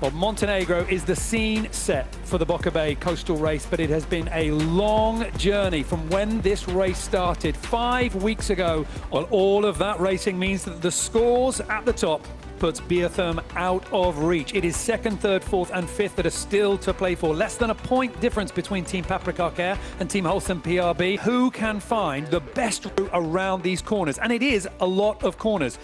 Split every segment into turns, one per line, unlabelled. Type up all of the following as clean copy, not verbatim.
Well, Montenegro is the scene set for the Boka Bay Coastal Race, but it has been a long journey from when this race started 5 weeks ago. Well, all of that racing means that the scores at the top puts Biotherm out of reach. It is second, third, fourth and fifth that are still to play for. Less than a point difference between Team Paprec Arkéa and Team Holcim PRB. Who can find the best route around these corners? And it is a lot of corners.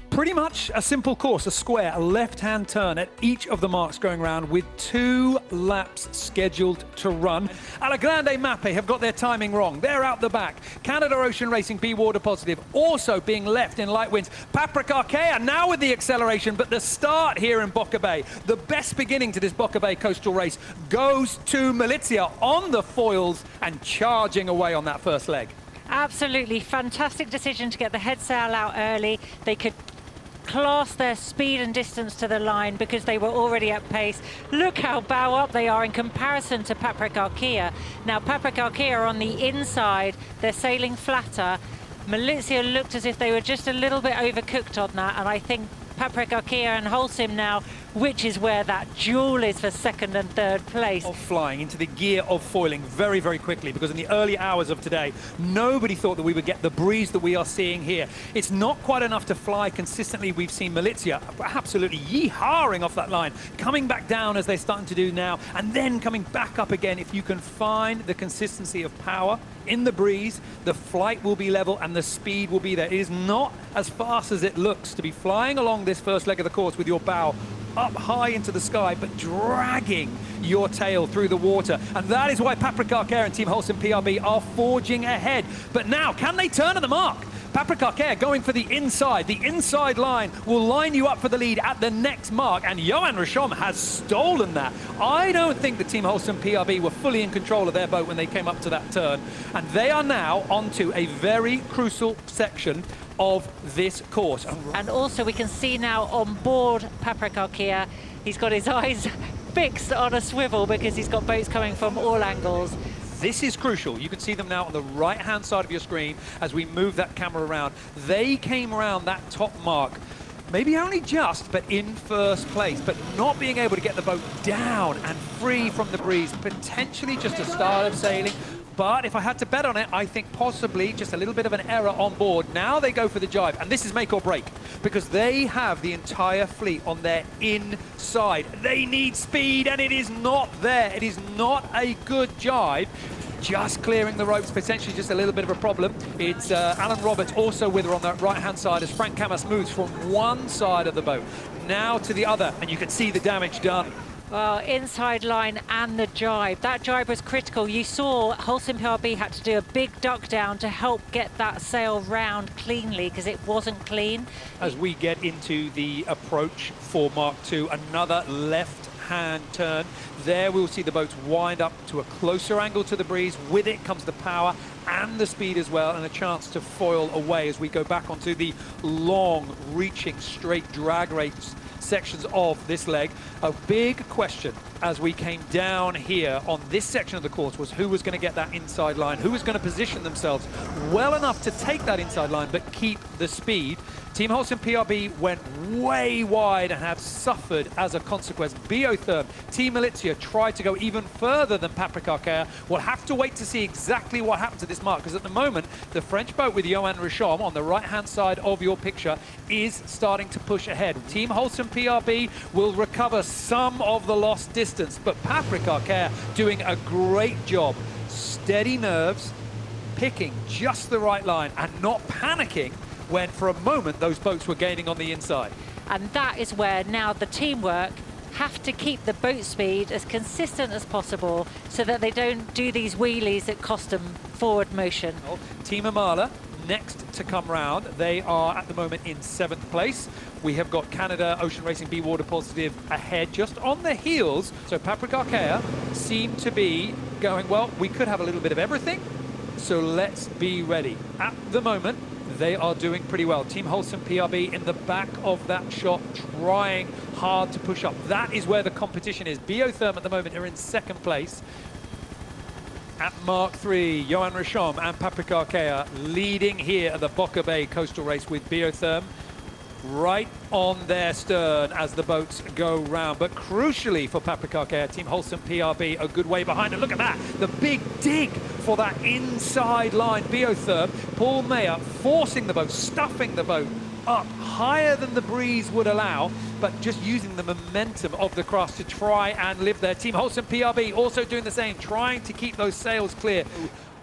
Pretty much a simple course, a square, a left-hand turn at each of the marks going round with 2 laps scheduled to run. Allagrande Mapei have got their timing wrong. They're out the back. Canada Ocean Racing, be water positive, also being left in light winds. Paprec Arkéa now with the acceleration, but the start here in Boka Bay, the best beginning to this Boka Bay Coastal Race, goes to Malizia on the foils and charging away on that first leg.
Absolutely fantastic decision to get the head sail out early. They could class their speed and distance to the line because they were already at pace. Look how bow up they are in comparison to Paprec Arkéa. Now Paprec Arkéa are on the inside, they're sailing flatter. Malizia looked as if they were just a little bit overcooked on that, and I think Paprec Arkéa and Holcim now, which is where that duel is for second and third place.
Of flying into the gear of foiling very, very quickly, because in the early hours of today, nobody thought that we would get the breeze that we are seeing here. It's not quite enough to fly consistently. We've seen Malizia absolutely yee-hawing off that line, coming back down as they're starting to do now, and then coming back up again. If you can find the consistency of power in the breeze, the flight will be level and the speed will be there. It is not as fast as it looks to be flying along this first leg of the course with your bow up high into the sky, but dragging your tail through the water. And that is why Paprec Arkéa and Team Holcim PRB are forging ahead. But now, can they turn at the mark? Paprec Arkéa going for the inside. The inside line will line you up for the lead at the next mark, and Johan Rishom has stolen that. I don't think the Team Holcim PRB were fully in control of their boat when they came up to that turn, and they are now onto a very crucial section of this course.
And also we can see now on board Paprec Arkéa, he's got his eyes fixed on a swivel because he's got boats coming from all angles.
This is crucial. You can see them now on the right-hand side of your screen as we move that camera around. They came around that top mark, maybe only just, but in first place, but not being able to get the boat down and free from the breeze, potentially just a start of sailing. But if I had to bet on it, I think possibly just a little bit of an error on board. Now they go for the jibe, and this is make or break, because they have the entire fleet on their inside. They need speed, and it is not there. It is not a good jibe. Just clearing the ropes, potentially just a little bit of a problem. It's Alan Roberts also with her on that right-hand side as Frank Camas moves from one side of the boat now to the other, and you can see the damage done.
Well, inside line and the jibe. That jibe was critical. You saw Holcim PRB had to do a big duck down to help get that sail round cleanly because it wasn't clean.
As we get into the approach for Mark II, another left-hand turn. There we'll see the boats wind up to a closer angle to the breeze. With it comes the power and the speed as well, and a chance to foil away as we go back onto the long, reaching, straight drag race sections of this leg. A big question as we came down here on this section of the course was who was going to get that inside line, who was going to position themselves well enough to take that inside line but keep the speed. Team Holcim PRB went way wide and have suffered as a consequence. Biotherm, Team Malizia tried to go even further than Paprec Arkéa. We'll have to wait to see exactly what happened to this mark, because at the moment, the French boat with Johan Rishom on the right-hand side of your picture is starting to push ahead. Team Holcim PRB will recover some of the lost distance, but Paprec Arkéa doing a great job. Steady nerves, picking just the right line and not panicking when for a moment those boats were gaining on the inside.
And that is where now the teamwork have to keep the boat speed as consistent as possible so that they don't do these wheelies that cost them forward motion.
Well, Team Amaala next to come round. They are at the moment in 7th place. We have got Canada Ocean Racing be water positive ahead, just on the heels. So Paprec Arkéa seem to be going, well, we could have a little bit of everything, so let's be ready. At the moment, they are doing pretty well. Team Holcim PRB in the back of that shot, trying hard to push up. That is where the competition is. Biotherm at the moment are in 2nd place. At Mark III, Johan Rishom and Paprec Arkéa leading here at the Boka Bay Coastal Race with Biotherm right on their stern as the boats go round. But crucially for Paprec Arkéa, Team Holcim PRB a good way behind. And look at that, the big dig for that inside line. Biotherm, Paul Mayer forcing the boat, stuffing the boat up higher than the breeze would allow, but just using the momentum of the cross to try and live there. Team Holcim PRB also doing the same, trying to keep those sails clear.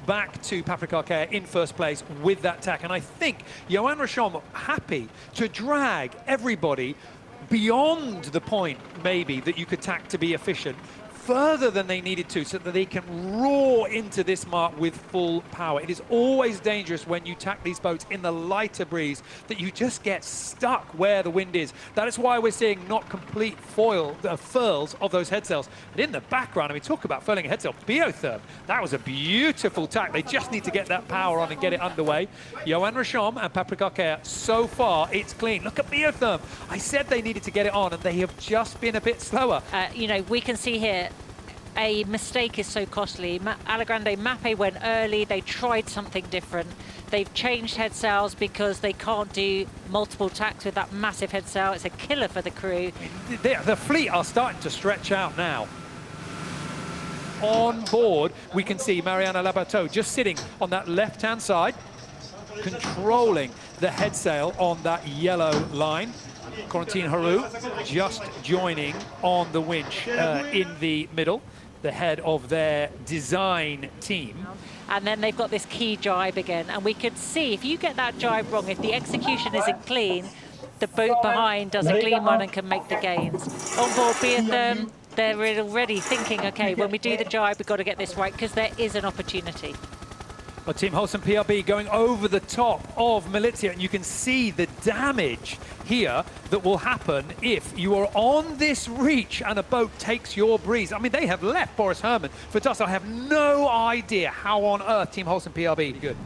Back to Paprec Arkéa in first place with that tack. And I think Johan Rochon happy to drag everybody beyond the point, maybe, that you could tack to be efficient, further than they needed to, so that they can roar into this mark with full power. It is always dangerous when you tack these boats in the lighter breeze that you just get stuck where the wind is. That is why we're seeing not complete furls of those head sails. And in the background, I mean, talk about furling a head sail. Biotherm, that was a beautiful tack. They just need to get that power on and get it underway. Johan Rochon and Paprec Arkéa, so far, it's clean. Look at Biotherm. I said they needed to get it on, and they have just been a bit slower.
You know, we can see here, a mistake is so costly. Allagrande Mapei went early. They tried something different. They've changed head sails because they can't do multiple tacks with that massive head sail. It's a killer for the crew.
The fleet are starting to stretch out now. On board, we can see Mariana Labateau just sitting on that left-hand side, controlling the head sail on that yellow line. Corentin Haru just joining on the winch in the middle, the head of their design team.
And then they've got this key jibe again. And we could see, if you get that jibe wrong, if the execution isn't clean, the boat behind does a clean one and can make the gains. On board Biotherm, they're already thinking, okay, when we do the jibe, we've got to get this right, because there is an opportunity.
Well, Team Holcim PRB going over the top of Malizia, and you can see the damage here that will happen if you are on this reach and a boat takes your breeze. I mean, they have left Boris Herman for dust. I have no idea how on earth Team Holcim PRB good.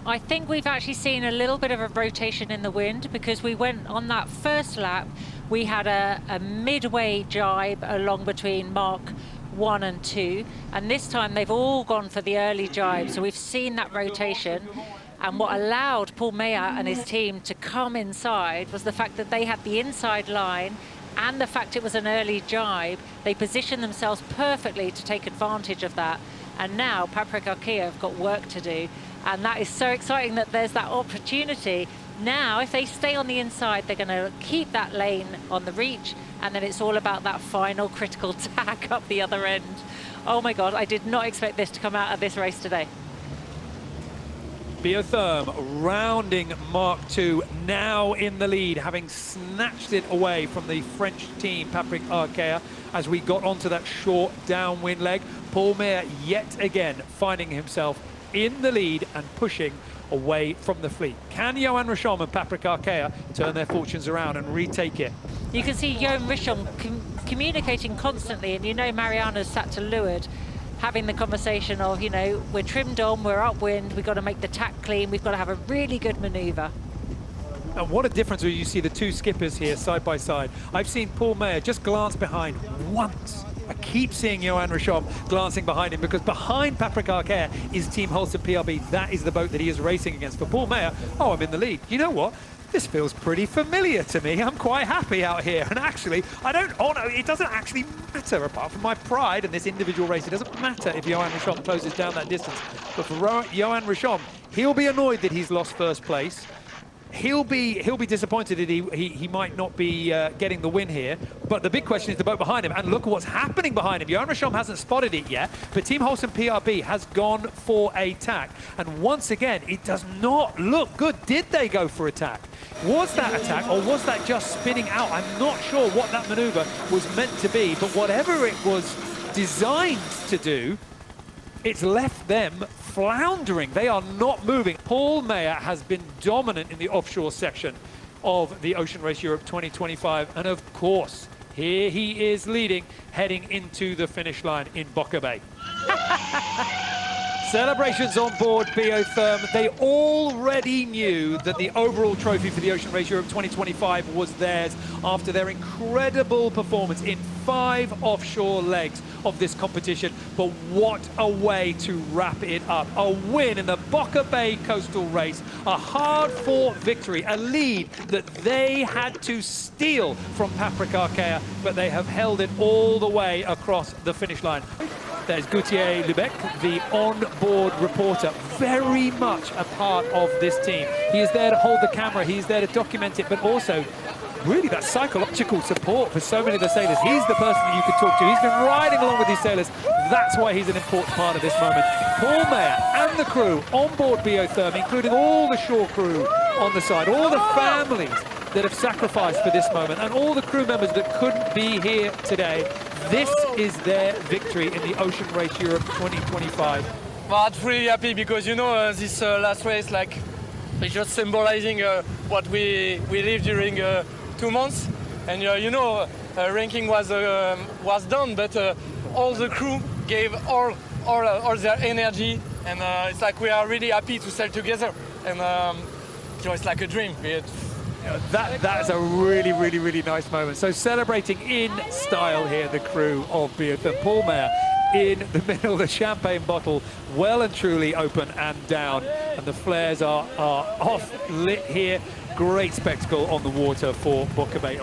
I think we've actually seen a little bit of a rotation in the wind, because we went on that first lap, we had a midway jibe along between Mark 1 and 2, and this time they've all gone for the early jibe, so we've seen that rotation. And what allowed Paul Mayer and his team to come inside was the fact that they had the inside line and the fact it was an early jibe. They positioned themselves perfectly to take advantage of that. And now Paprec Arkéa have got work to do, and that is so exciting that there's that opportunity. Now, if they stay on the inside, they're going to keep that lane on the reach, and then it's all about that final critical tack up the other end. Oh my God, I did not expect this to come out of this race today.
Biotherm rounding Mark II, now in the lead, having snatched it away from the French team, Paprec Arkéa, as we got onto that short downwind leg. Paul Mayer yet again finding himself in the lead and pushing away from the fleet. Can Johan Rochon and Paprec Arkéa turn their fortunes around and retake it?
You can see Johan Rochon communicating constantly, and you know Mariana's sat to leeward, having the conversation of, you know, we're trimmed on, we're upwind, we've got to make the tack clean, we've got to have a really good manoeuvre.
And what a difference when you see the two skippers here side by side. I've seen Paul Mayer just glance behind once. I keep seeing Johan Rochon glancing behind him, because behind Paprec Arkéa is Team Holcim PRB. That is the boat that he is racing against. For Paul Mayer, oh, I'm in the lead. You know what? This feels pretty familiar to me. I'm quite happy out here. And actually, it doesn't actually matter, apart from my pride in this individual race. It doesn't matter if Johan Rochon closes down that distance. But for Johan Rochon, he'll be annoyed that he's lost first place. He'll be disappointed that he might not be getting the win here. But the big question is the boat behind him. And look at what's happening behind him. Johan Rochon hasn't spotted it yet, but Team Holcim PRB has gone for a tack. And once again, it does not look good. Did they go for a tack? Was that a tack, or was that just spinning out? I'm not sure what that maneuver was meant to be, but whatever it was designed to do, it's left them floundering. They are not moving. Paul Mayer has been dominant in the offshore section of the Ocean Race Europe 2025. And of course, here he is leading, heading into the finish line in Boka Bay. Celebrations on board Biotherm. They already knew that the overall trophy for the Ocean Race Europe 2025 was theirs after their incredible performance in 5 offshore legs of this competition. But what a way to wrap it up. A win in the Boka Bay Coastal Race, a hard-fought victory, a lead that they had to steal from Paprec Arkéa, but they have held it all the way across the finish line. There's Gauthier Lubec, the on-board reporter, very much a part of this team. He is there to hold the camera, he's there to document it, but also really that psychological support for so many of the sailors. He's the person that you could talk to. He's been riding along with these sailors. That's why he's an important part of this moment. Paul Mayer and the crew on board Biotherm, including all the shore crew on the side, all the families that have sacrificed for this moment, and all the crew members that couldn't be here today. This is their victory in the Ocean Race Europe 2025.
Well, I'm really happy because, you know, this last race, like, it's just symbolizing what we lived during 2 months. And, you know, ranking was done, but all the crew gave all their energy. And it's like we are really happy to sail together. And, you know, it's like a dream.
That is a really, really, really nice moment. So celebrating in style here, the crew of Biotherm. Paul Mayer in the middle of the champagne bottle, well and truly open and down. And the flares are off lit here. Great spectacle on the water for Boka Bay.